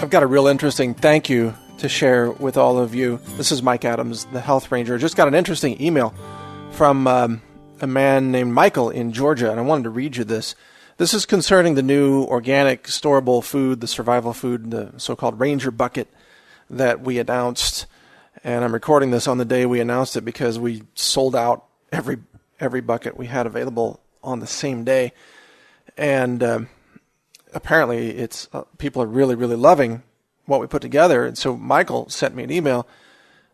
I've got a real interesting thank you to share with all of you. This is Mike Adams, the Health Ranger. Just got an interesting email from a man named Michael in Georgia, and I wanted to read you this. This is concerning the new organic storable food, the survival food, the so-called Ranger bucket that we announced. And I'm recording this on the day we announced it because we sold out every bucket we had available on the same day. And apparently it's people are really, really loving what we put together. And so Michael sent me an email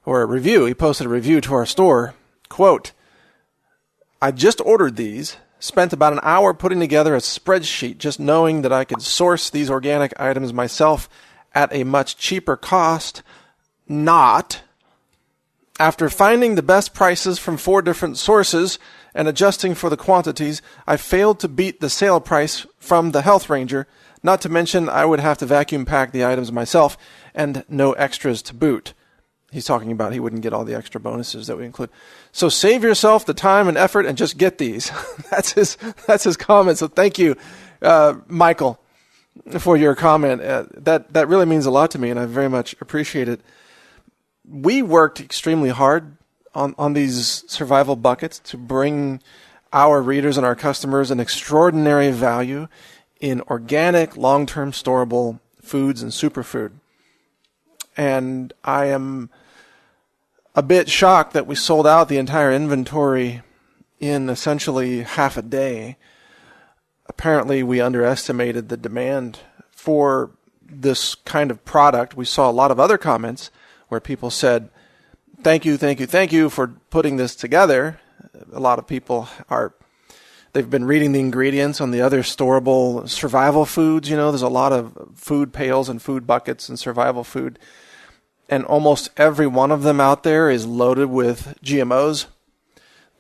or a review. He posted a review to our store. Quote, I just ordered these, spent about an hour putting together a spreadsheet just knowing that I could source these organic items myself at a much cheaper cost. Not. After finding the best prices from 4 different sources and adjusting for the quantities, I failed to beat the sale price from the Health Ranger. Not to mention, I would have to vacuum pack the items myself and no extras to boot. He's talking about he wouldn't get all the extra bonuses that we include. So save yourself the time and effort and just get these. That's his comment. So thank you, Michael, for your comment. That really means a lot to me, and I very much appreciate it. We worked extremely hard on these survival buckets to bring our readers and our customers an extraordinary value in organic, long-term storable foods and superfood. And I am a bit shocked that we sold out the entire inventory in essentially half a day. Apparently, we underestimated the demand for this kind of product. We saw a lot of other comments where people said, thank you for putting this together. A lot of people they've been reading the ingredients on the other storable survival foods. You know, there's a lot of food pails and food buckets and survival food. And almost every one of them out there is loaded with GMOs.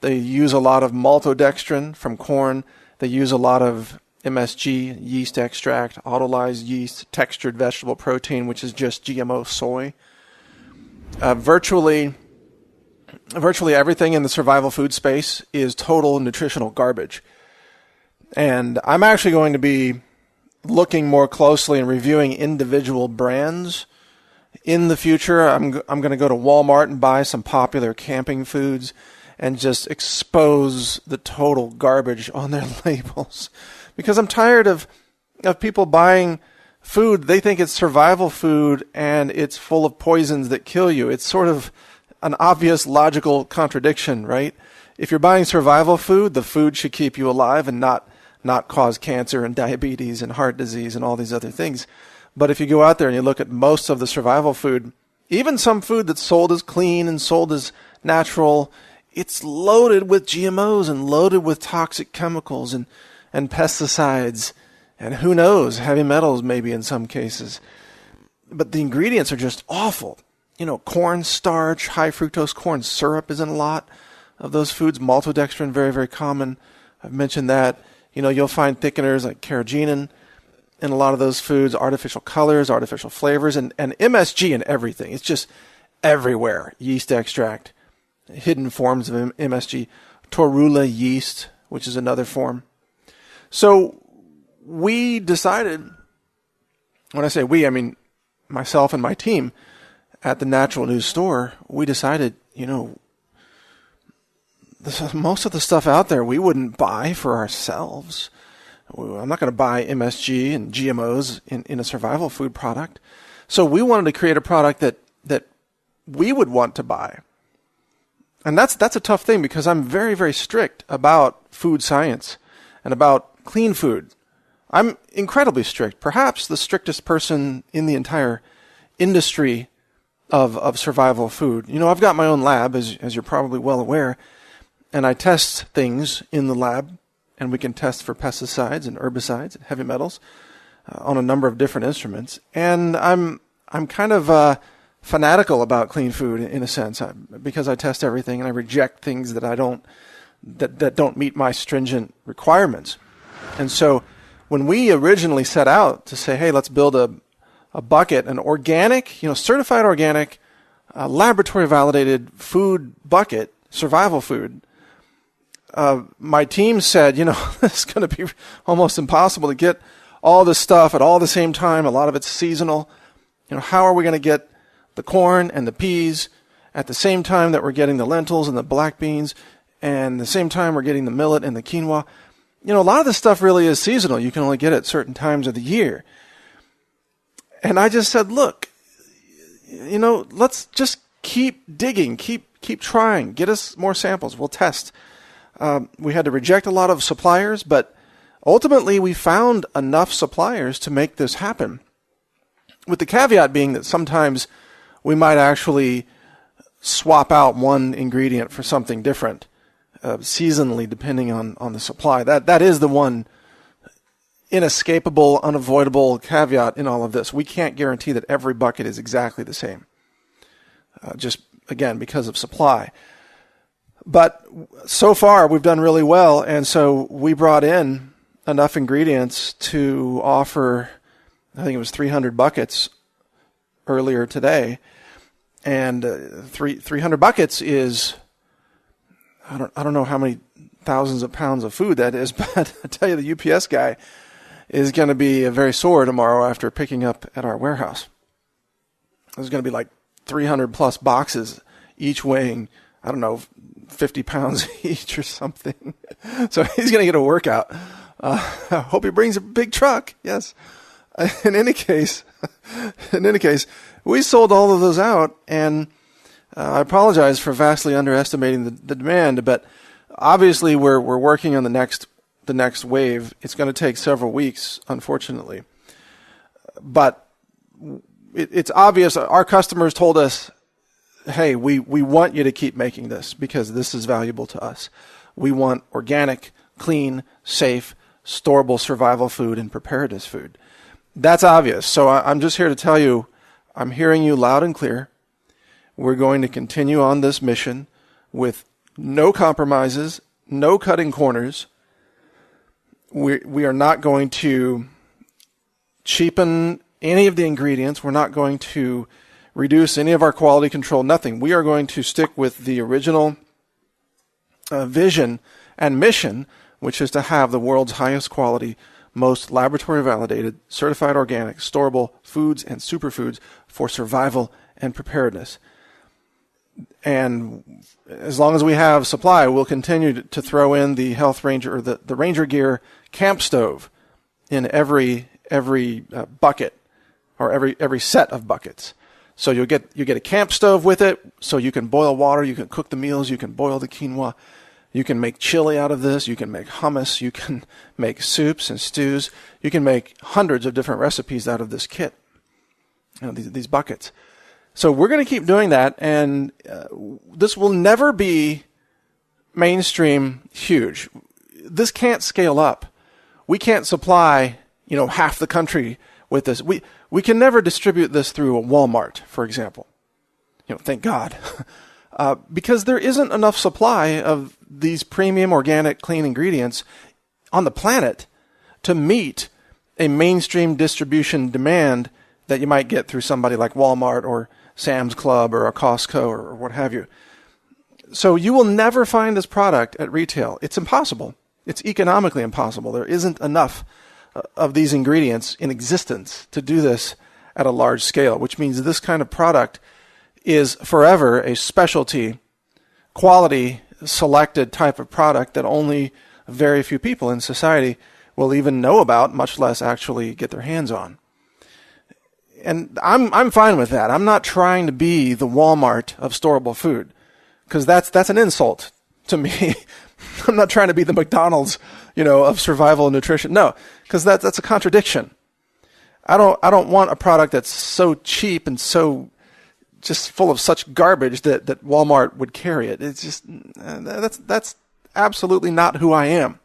They use a lot of maltodextrin from corn. They use a lot of MSG, yeast extract, autolyzed yeast, textured vegetable protein, which is just GMO soy. Virtually everything in the survival food space is total nutritional garbage. And I'm actually going to be looking more closely and reviewing individual brands. In the future, I'm going to go to Walmart and buy some popular camping foods and just expose the total garbage on their labels. Because I'm tired of people buying food. They think it's survival food and it's full of poisons that kill you. It's sort of an obvious logical contradiction, right? If you're buying survival food, the food should keep you alive and not cause cancer and diabetes and heart disease and all these other things. But if you go out there and you look at most of the survival food, even some food that's sold as clean and sold as natural, it's loaded with GMOs and loaded with toxic chemicals and pesticides and who knows, heavy metals maybe in some cases. But the ingredients are just awful. You know, corn starch, high fructose corn syrup is in a lot of those foods. Maltodextrin, very, very common. I've mentioned that. You know, you'll find thickeners like carrageenan in a lot of those foods, artificial colors, artificial flavors, and MSG in everything. It's just everywhere. Yeast extract, hidden forms of MSG, torula yeast, which is another form. So we decided, when I say we, I mean myself and my team at the Natural News Store, we decided, you know, most of the stuff out there we wouldn't buy for ourselves. I'm not going to buy MSG and GMOs in a survival food product. So we wanted to create a product that we would want to buy. And that's a tough thing because I'm very, very strict about food science and about clean food. I'm incredibly strict, perhaps the strictest person in the entire industry of survival food. You know, I've got my own lab, as you're probably well aware, and I test things in the lab, and we can test for pesticides and herbicides and heavy metals on a number of different instruments. And I'm kind of fanatical about clean food in a sense, because I test everything and I reject things that that don't meet my stringent requirements. And so when we originally set out to say, hey, let's build a bucket, an organic, certified organic, laboratory validated food bucket, survival food, my team said, it's going to be almost impossible to get all this stuff at all the same time. A lot of it's seasonal. How are we going to get the corn and the peas at the same time that we're getting the lentils and the black beans, and the same time we're getting the millet and the quinoa? A lot of this stuff really is seasonal. You can only get it certain times of the year. And I just said, look, let's just keep digging, keep trying, get us more samples. We'll test. We had to reject a lot of suppliers, but ultimately we found enough suppliers to make this happen. With the caveat being that sometimes we might actually swap out one ingredient for something different, seasonally, depending on the supply. That is the one inescapable, unavoidable caveat in all of this. We can't guarantee that every bucket is exactly the same, just, again, because of supply. But so far, we've done really well, and so we brought in enough ingredients to offer, I think it was 300 buckets earlier today, and 300 buckets is, I don't know how many thousands of pounds of food that is, but I tell you, the UPS guy is going to be very sore tomorrow after picking up at our warehouse. There's going to be like 300 plus boxes, each weighing, 50 pounds each or something. So he's going to get a workout. I hope he brings a big truck. Yes. In any case, we sold all of those out, and I apologize for vastly underestimating the demand, but obviously we're working on the next wave. It's going to take several weeks, unfortunately. But it's obvious. Our customers told us, hey, we want you to keep making this because this is valuable to us. We want organic, clean, safe, storable survival food and preparedness food. That's obvious. So I'm just here to tell you, I'm hearing you loud and clear. We're going to continue on this mission with no compromises, no cutting corners. We are not going to cheapen any of the ingredients. We're not going to reduce any of our quality control, nothing. We are going to stick with the original vision and mission, which is to have the world's highest quality, most laboratory validated, certified organic, storable foods and superfoods for survival and preparedness. And as long as we have supply, we'll continue to throw in the Health Ranger or the Ranger Gear camp stove in every bucket or every set of buckets. So you get a camp stove with it, so you can boil water, you can cook the meals, you can boil the quinoa, you can make chili out of this, you can make hummus, you can make soups and stews, you can make hundreds of different recipes out of this kit, these buckets. So we're going to keep doing that, and this will never be mainstream huge. This can't scale up. We can't supply, half the country with this. We can never distribute this through a Walmart, for example. Thank God. Because there isn't enough supply of these premium organic clean ingredients on the planet to meet a mainstream distribution demand that you might get through somebody like Walmart or Sam's Club or a Costco or what have you. So you will never find this product at retail. It's impossible. It's economically impossible. There isn't enough of these ingredients in existence to do this at a large scale, which means this kind of product is forever a specialty, quality, selected type of product that only very few people in society will even know about, much less actually get their hands on. And I'm fine with that. I'm not trying to be the Walmart of storable food, because that's an insult to me. I'm not trying to be the McDonald's, of survival and nutrition. No, because that's a contradiction. I don't want a product that's so cheap and so just full of such garbage that Walmart would carry it. It's just that's absolutely not who I am.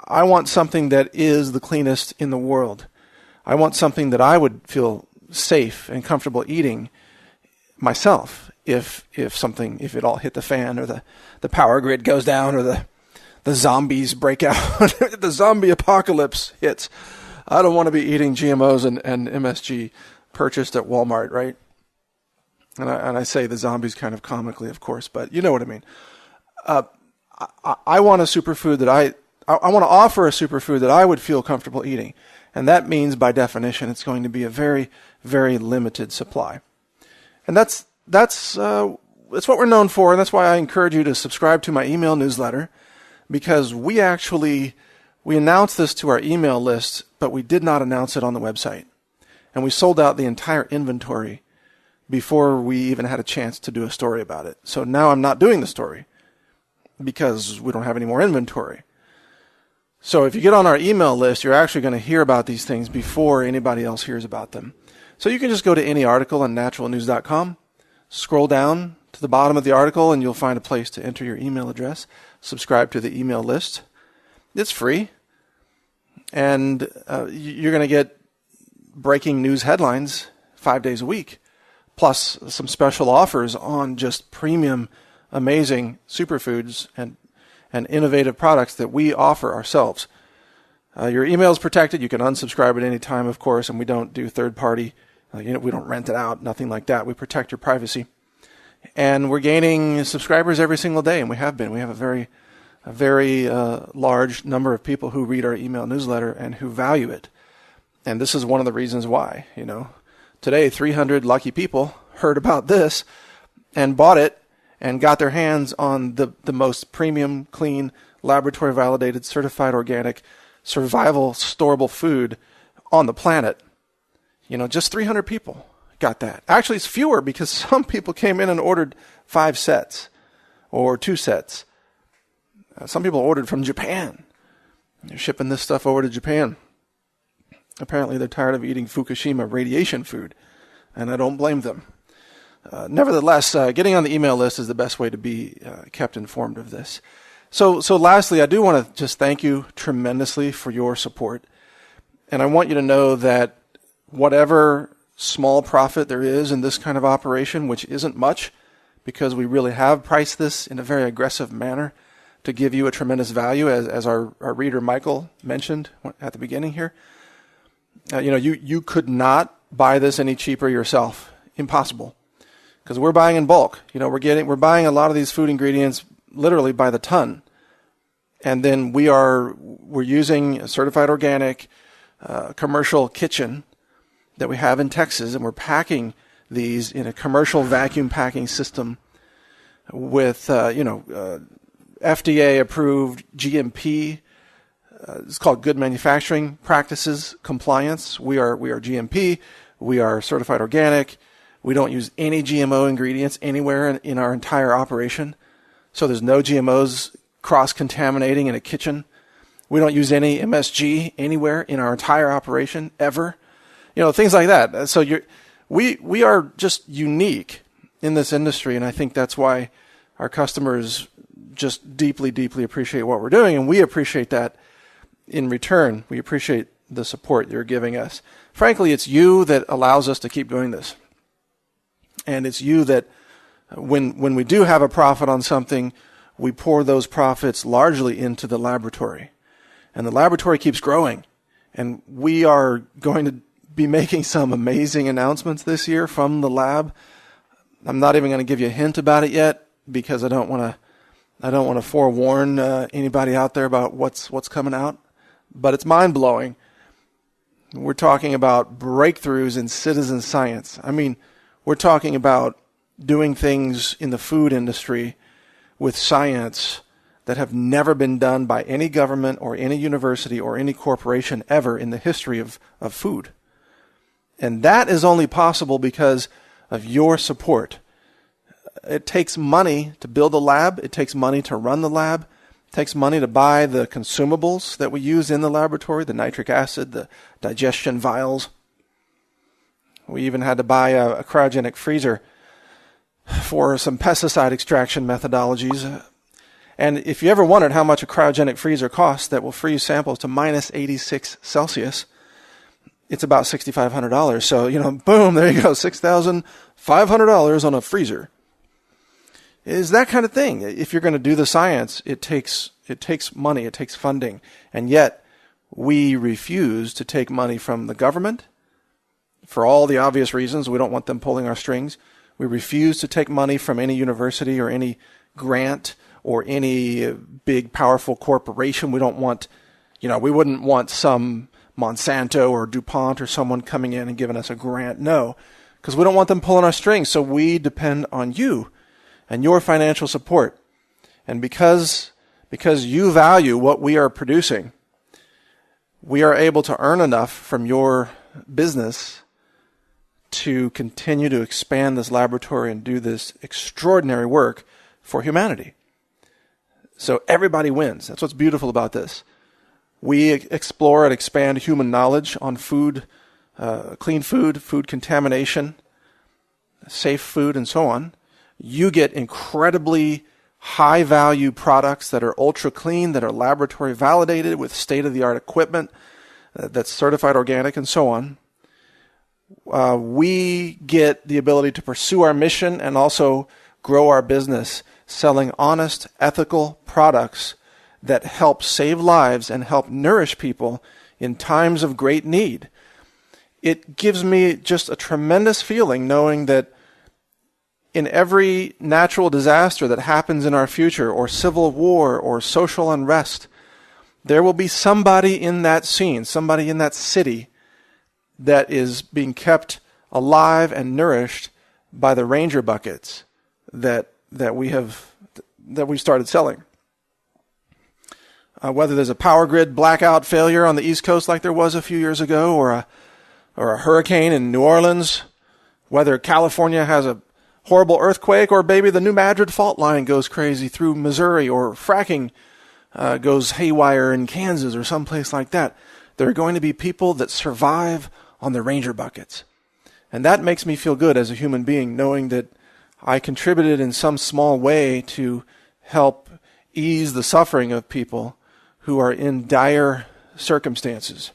I want something that is the cleanest in the world. I want something that I would feel safe and comfortable eating myself if it all hit the fan, or the power grid goes down, or the zombies break out, the zombie apocalypse hits. I don't want to be eating GMOs and MSG purchased at Walmart, right? And I say the zombies kind of comically, of course, but you know what I mean. I want a superfood that I want to offer a superfood that I would feel comfortable eating. And that means, by definition, it's going to be a very, very limited supply. And that's what we're known for, and that's why I encourage you to subscribe to my email newsletter, because we announced this to our email list, but we did not announce it on the website. And we sold out the entire inventory before we even had a chance to do a story about it. So now I'm not doing the story because we don't have any more inventory. So if you get on our email list, you're actually going to hear about these things before anybody else hears about them. So you can just go to any article on naturalnews.com, scroll down to the bottom of the article, and you'll find a place to enter your email address, subscribe to the email list. It's free, and you're going to get breaking news headlines 5 days a week, plus some special offers on just premium, amazing superfoods and innovative products that we offer ourselves. Your email is protected. You can unsubscribe at any time, of course, and we don't do third-party. We don't rent it out, nothing like that. We protect your privacy. And we're gaining subscribers every single day, and we have been. We have a very large number of people who read our email newsletter and who value it. And this is one of the reasons why. Today, 300 lucky people heard about this and bought it and got their hands on the most premium, clean, laboratory-validated, certified organic, survival, storable food on the planet. Just 300 people got that. Actually, it's fewer because some people came in and ordered 5 sets or 2 sets. Some people ordered from Japan. They're shipping this stuff over to Japan. Apparently, they're tired of eating Fukushima radiation food, and I don't blame them. Nevertheless, getting on the email list is the best way to be kept informed of this. So lastly, I do want to just thank you tremendously for your support. And I want you to know that whatever small profit there is in this kind of operation, which isn't much, because we really have priced this in a very aggressive manner to give you a tremendous value, as our reader Michael mentioned at the beginning here. You could not buy this any cheaper yourself. Impossible. Because we're buying in bulk. We're buying a lot of these food ingredients literally by the ton. And then we're using a certified organic commercial kitchen that we have in Texas, and we're packing these in a commercial vacuum packing system with FDA approved GMP. It's called Good Manufacturing Practices Compliance. We are GMP. We are certified organic. We don't use any GMO ingredients anywhere in our entire operation. So there's no GMOs cross-contaminating in a kitchen. We don't use any MSG anywhere in our entire operation ever. Things like that. So we are just unique in this industry, and I think that's why our customers just deeply, deeply appreciate what we're doing, and we appreciate that in return. We appreciate the support you're giving us. Frankly, it's you that allows us to keep doing this. And it's you that, when we do have a profit on something, we pour those profits largely into the laboratory. And the laboratory keeps growing. And we are going to be making some amazing announcements this year from the lab. I'm not even going to give you a hint about it yet, because I don't want to forewarn anybody out there about what's coming out. But it's mind-blowing. We're talking about breakthroughs in citizen science. I mean, we're talking about doing things in the food industry with science that have never been done by any government or any university or any corporation ever in the history of food. And that is only possible because of your support. It takes money to build a lab. It takes money to run the lab. It takes money to buy the consumables that we use in the laboratory, the nitric acid, the digestion vials. We even had to buy a cryogenic freezer for some pesticide extraction methodologies. And if you ever wondered how much a cryogenic freezer costs that will freeze samples to minus 86 Celsius, it's about $6,500. So, boom, there you go, $6,500 on a freezer. Is that kind of thing. If you're going to do the science, it takes money, it takes funding. And yet, we refuse to take money from the government for all the obvious reasons. We don't want them pulling our strings. We refuse to take money from any university or any grant or any big, powerful corporation. We don't want, we wouldn't want some Monsanto or DuPont or someone coming in and giving us a grant. No, because we don't want them pulling our strings. So we depend on you and your financial support. And because you value what we are producing, we are able to earn enough from your business to continue to expand this laboratory and do this extraordinary work for humanity. So everybody wins. That's what's beautiful about this. We explore and expand human knowledge on food, clean food, food contamination, safe food, and so on. You get incredibly high-value products that are ultra-clean, that are laboratory validated with state-of-the-art equipment that's certified organic, and so on. We get the ability to pursue our mission and also grow our business selling honest, ethical products that help save lives and help nourish people in times of great need. It gives me just a tremendous feeling knowing that in every natural disaster that happens in our future, or civil war, or social unrest, there will be somebody in that scene, somebody in that city that is being kept alive and nourished by the Ranger buckets that we started selling. Whether there's a power grid blackout failure on the East Coast like there was a few years ago, or a hurricane in New Orleans, whether California has a horrible earthquake, or maybe the New Madrid fault line goes crazy through Missouri, or fracking goes haywire in Kansas or someplace like that. There are going to be people that survive on the Ranger buckets. And that makes me feel good as a human being, knowing that I contributed in some small way to help ease the suffering of people who are in dire circumstances.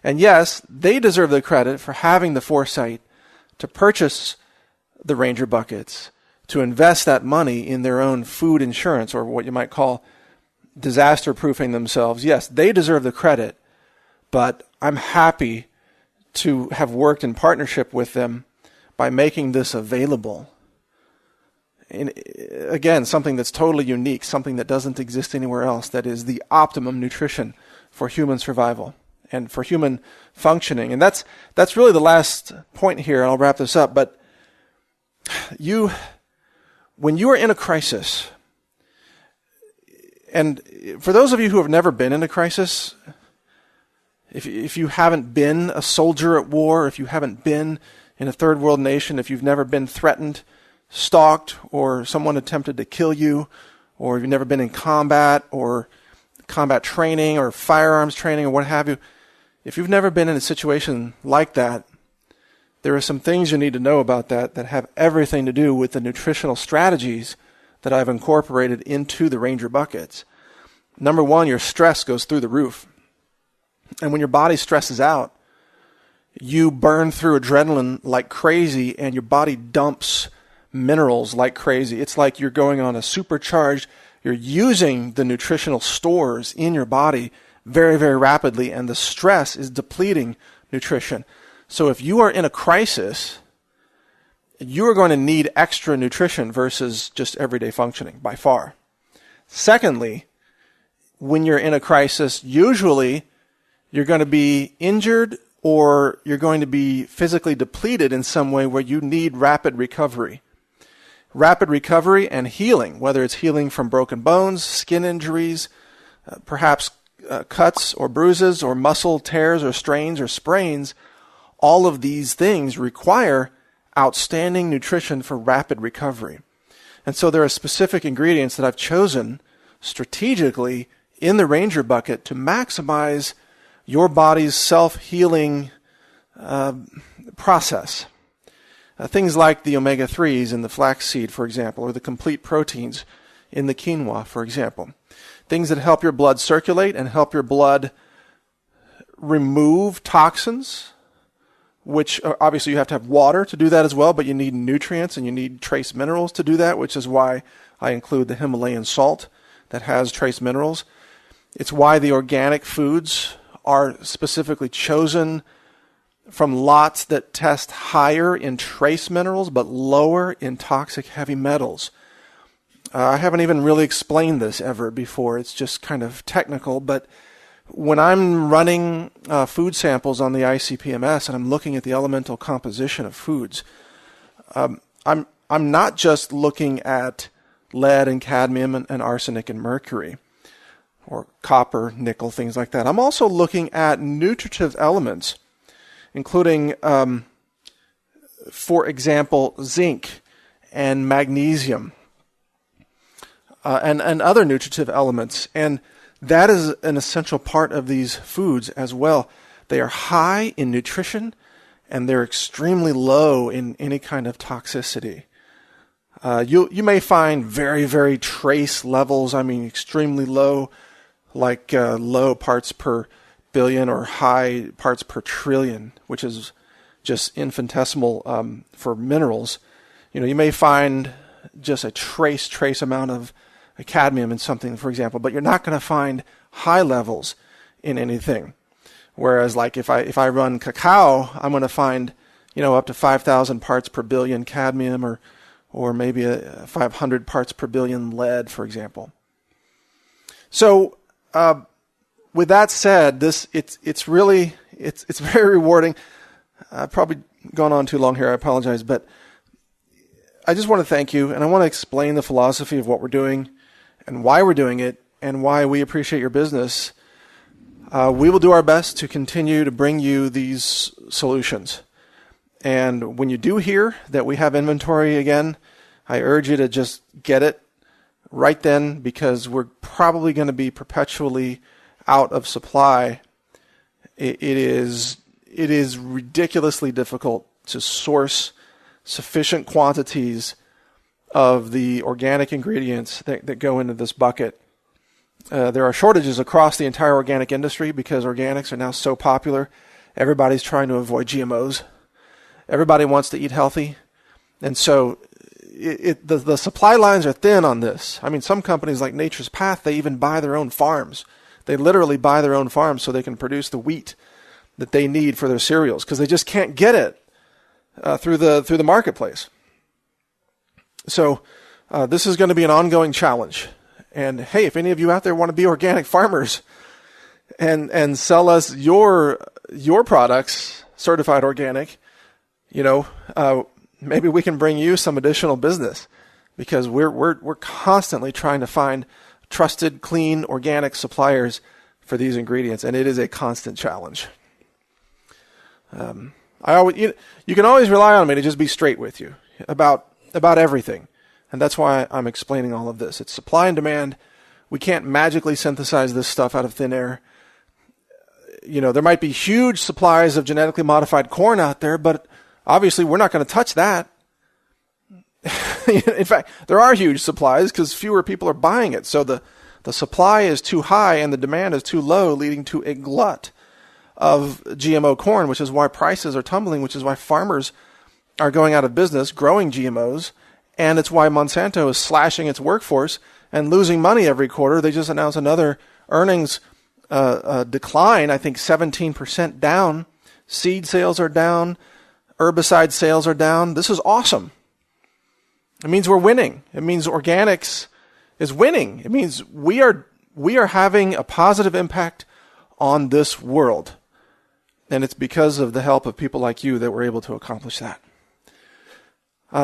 And yes, they deserve the credit for having the foresight to purchase the Ranger buckets, to invest that money in their own food insurance, or what you might call disaster-proofing themselves. Yes, they deserve the credit, but I'm happy to have worked in partnership with them by making this available. And again, something that's totally unique, something that doesn't exist anywhere else, that is the optimum nutrition for human survival and for human functioning. And that's really the last point here, and I'll wrap this up. But when you are in a crisis, and for those of you who have never been in a crisis, if you haven't been a soldier at war, if you haven't been in a third world nation, if you've never been threatened, stalked, or someone attempted to kill you, or you've never been in combat or combat training or firearms training or what have you, if you've never been in a situation like that, there are some things you need to know about that have everything to do with the nutritional strategies that I've incorporated into the Ranger buckets. Number one, your stress goes through the roof. And when your body stresses out, you burn through adrenaline like crazy, and your body dumps minerals like crazy. It's like you're going on a supercharged, you're using the nutritional stores in your body very, very rapidly, and the stress is depleting nutrition. So if you are in a crisis, you are going to need extra nutrition versus just everyday functioning, by far. Secondly, when you're in a crisis, usually you're going to be injured or you're going to be physically depleted in some way where you need rapid recovery. Rapid recovery and healing, whether it's healing from broken bones, skin injuries, perhaps cuts or bruises or muscle tears or strains or sprains, all of these things require outstanding nutrition for rapid recovery. And so there are specific ingredients that I've chosen strategically in the Ranger bucket to maximize your body's self-healing process. Things like the omega-3s in the flaxseed, for example, or the complete proteins in the quinoa, for example. Things that help your blood circulate and help your blood remove toxins, which obviously you have to have water to do that as well, but you need nutrients and you need trace minerals to do that, which is why I include the Himalayan salt that has trace minerals. It's why the organic foods are specifically chosen from lots that test higher in trace minerals but lower in toxic heavy metals. I haven't even really explained this ever before. It's just kind of technical, but when I'm running food samples on the ICP-MS and I'm looking at the elemental composition of foods, I'm not just looking at lead and cadmium and arsenic and mercury, or copper, nickel, things like that. I'm also looking at nutritive elements, including, for example, zinc and magnesium, and other nutritive elements. And that is an essential part of these foods as well. They are high in nutrition, and they're extremely low in any kind of toxicity. You may find very, very trace levels, extremely low, like low parts per billion or high parts per trillion, which is just infinitesimal for minerals. You may find just a trace amount of cadmium in something, for example, but you're not going to find high levels in anything. Whereas, like if I run cacao, I'm going to find up to 5,000 parts per billion cadmium, or maybe 500 parts per billion lead, for example. So, with that said, it's very rewarding. I've probably gone on too long here. I apologize, but I just want to thank you, and I want to explain the philosophy of what we're doing and why we're doing it and why we appreciate your business. We will do our best to continue to bring you these solutions. And when you do hear that we have inventory again, I urge you to just get it right then, because we're probably going to be perpetually out of supply. It is ridiculously difficult to source sufficient quantities of the organic ingredients that go into this bucket. There are shortages across the entire organic industry because organics are now so popular. Everybody's trying to avoid GMOs. Everybody wants to eat healthy. And so the supply lines are thin on this. Some companies like Nature's Path, they even buy their own farms. They literally buy their own farms so they can produce the wheat that they need for their cereals, because they just can't get it through the marketplace. So this is going to be an ongoing challenge. And hey, if any of you out there want to be organic farmers and sell us your products, certified organic, maybe we can bring you some additional business, because we're constantly trying to find trusted, clean, organic suppliers for these ingredients, and it is a constant challenge. You can always rely on me to just be straight with you about everything. And that's why I'm explaining all of this. It's supply and demand. We can't magically synthesize this stuff out of thin air. There might be huge supplies of genetically modified corn out there, but obviously we're not going to touch that. In fact, there are huge supplies because fewer people are buying it. So the supply is too high and the demand is too low, leading to a glut of GMO corn, which is why prices are tumbling, which is why farmers are going out of business growing GMOs. And it's why Monsanto is slashing its workforce and losing money every quarter. They just announced another earnings decline, I think 17% down. Seed sales are down. Herbicide sales are down. This is awesome. It means we're winning. It means organics is winning. It means we are having a positive impact on this world. And it's because of the help of people like you that we're able to accomplish that.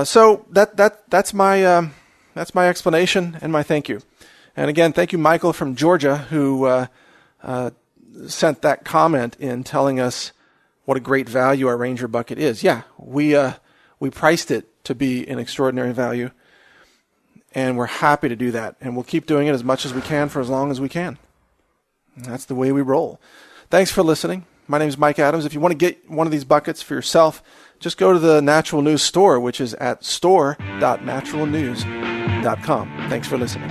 So that's my explanation and my thank you. And again, thank you, Michael from Georgia, who sent that comment in telling us what a great value our Ranger bucket is. Yeah, we priced it to be an extraordinary value, and we're happy to do that. And we'll keep doing it as much as we can for as long as we can. And that's the way we roll. Thanks for listening. My name is Mike Adams. If you want to get one of these buckets for yourself, just go to the Natural News store, which is at store.naturalnews.com. Thanks for listening.